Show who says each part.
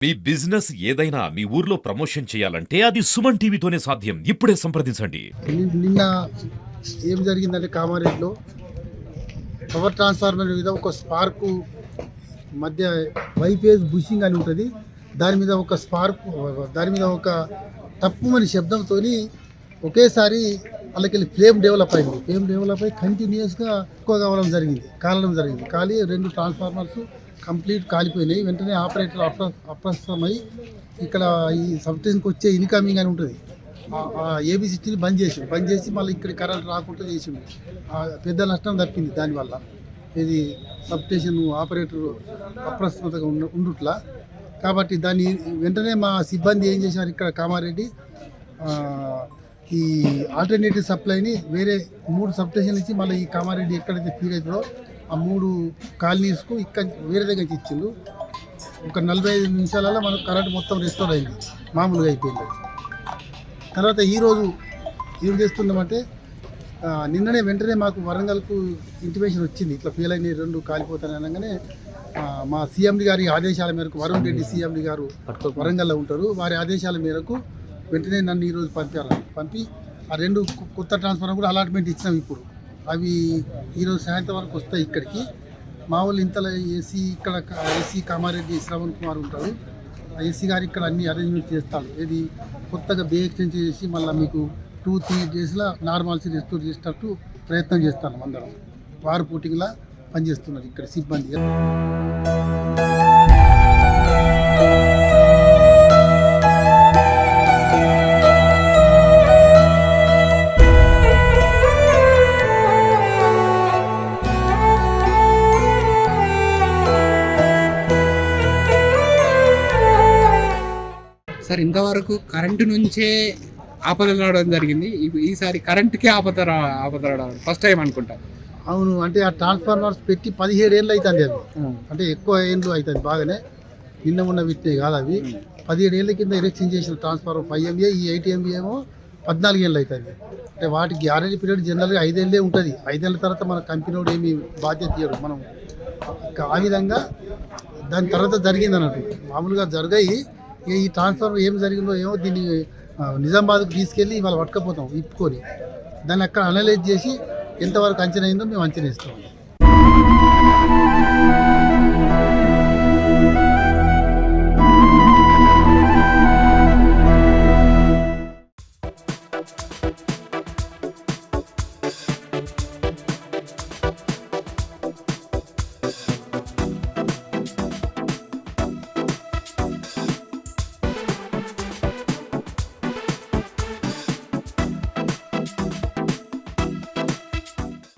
Speaker 1: మీ business ఏదైనా మీ ఊర్లో promotion చేయాలంటే అది సుమన్ టీవీతోనే సాధ్యం. ఇప్పుడే సంప్రదించండి.
Speaker 2: నిన్న ఏం జరిగిందంటే కామారెడ్డిలో పవర్ ట్రాన్స్ఫార్మర్ మీద ఒక స్పార్కు మధ్య వైఫేజ్ బుషింగ్ అని ఉంటుంది. దాని మీద ఒక తప్పుమని శబ్దంతో ఒకేసారి వాళ్ళకి ఫ్లేమ్ డెవలప్ అయి కంటిన్యూస్గా ఎక్కువ కాలడం జరిగింది. కాలి 2 ట్రాన్స్ఫార్మర్స్ కంప్లీట్ కాలిపోయినాయి. వెంటనే ఆపరేటర్ అప్రస్తుతమై ఇక్కడ ఈ సబ్స్టేషన్కి వచ్చే ఇన్కమింగ్ అని ఉంటుంది, ఏబీ60ని బంద్ చేసి మళ్ళీ ఇక్కడ కరెంట్ రాకుండా చేసిండు. పెద్ద నష్టం తప్పింది దానివల్ల. ఇది సబ్స్టేషన్ ఆపరేటర్ అప్రస్తుతగా ఉండుట్లా. కాబట్టి దాన్ని వెంటనే మా సిబ్బంది ఏం చేశారు, ఇక్కడ కామారెడ్డి ఈ ఆల్టర్నేటివ్ సప్లైని వేరే 3 సబ్స్టేషన్లు ఇచ్చి మళ్ళీ ఈ కామారెడ్డి ఎక్కడైతే ఫీల్ అవుతుందో ఆ 3 కాలనీస్కు ఇక్కడ వేరే దగ్గర ఇచ్చిండు. ఒక 45 నిమిషాలలో మనకు కరెంట్ మొత్తం రెస్టోర్ అయింది, మామూలుగా అయిపోయింది. తర్వాత ఈరోజు ఏం చేస్తున్నామంటే నిన్ననే వెంటనే మాకు వరంగల్కు ఇంటిమేషన్ వచ్చింది, ఇట్లా ఫెయిల్ అయిన 2 కాలిపోతాను అనగానే మా సీఎండి గారి ఆదేశాల మేరకు, వరుణ్ రెడ్డి సీఎండి గారు వరంగల్లో ఉంటారు, వారి ఆదేశాల మేరకు వెంటనే నన్ను ఈరోజు పంపి ఆ 2 కొత్త ట్రాన్స్ఫార్మర్ కూడా అలాట్మెంట్ ఇచ్చినాం. ఇప్పుడు అవి ఈరోజు సాయంత్రం వరకు వస్తాయి ఇక్కడికి. మా వాళ్ళు ఇంతలో ఏసీ కామారెడ్డి శ్రవణ్ కుమార్ ఉంటారు, ఏసీ గారు ఇక్కడ అన్ని అరేంజ్మెంట్ చేస్తారు. ఇది కొత్తగా బే ఎక్స్టెండ్ చేసి మళ్ళీ మీకు 2-3 డేస్లో నార్మాల్సీ రెస్టోర్ చేసేటట్టు ప్రయత్నం చేస్తాను. అందరం వారు పూటింగ్లా పనిచేస్తున్నారు ఇక్కడ సిబ్బంది.
Speaker 3: సార్, ఇంతవరకు కరెంటు నుంచే ఆపదలు రావడం జరిగింది. ఈసారి కరెంటుకే ఆపద రావడం ఫస్ట్ టైం అనుకుంటా.
Speaker 2: అవును, అంటే ఆ ట్రాన్స్ఫార్మర్స్ పెట్టి 17 ఏళ్ళు అవుతుంది. అవి అంటే ఎక్కువ ఏళ్ళు అవుతుంది, బాగానే నిన్న ఉన్న విత్తే కాదు అవి. 17 ఏళ్ళ కింద ఎరెక్షన్ చేసిన ట్రాన్స్ఫార్మర్ 5 MVA, ఈ 8 MVA ఏమో 14 ఏళ్ళు అవుతుంది. అంటే వాటికి గ్యారెంటీ పీరియడ్ జనరల్గా 5 ఏళ్ళే ఉంటుంది. 5 ఏళ్ళ తర్వాత మన కంపెనీ వాడు ఏమి బాధ్యత తీయడు. మనం ఆ విధంగా దాని తర్వాత జరిగింది అన్నట్టు. మామూలుగా జరిగాయి. ఈ ట్రాన్స్ఫార్మర్ ఏం జరిగిందో ఏమో దీన్ని నిజామాబాద్కు తీసుకెళ్ళి ఇవాళ పట్టుకపోతాం ఇప్పుకొని. దాన్ని అక్కడ అనలైజ్ చేసి ఎంతవరకు అంచనా అయిందో మేము అంచనా ఇస్తాం.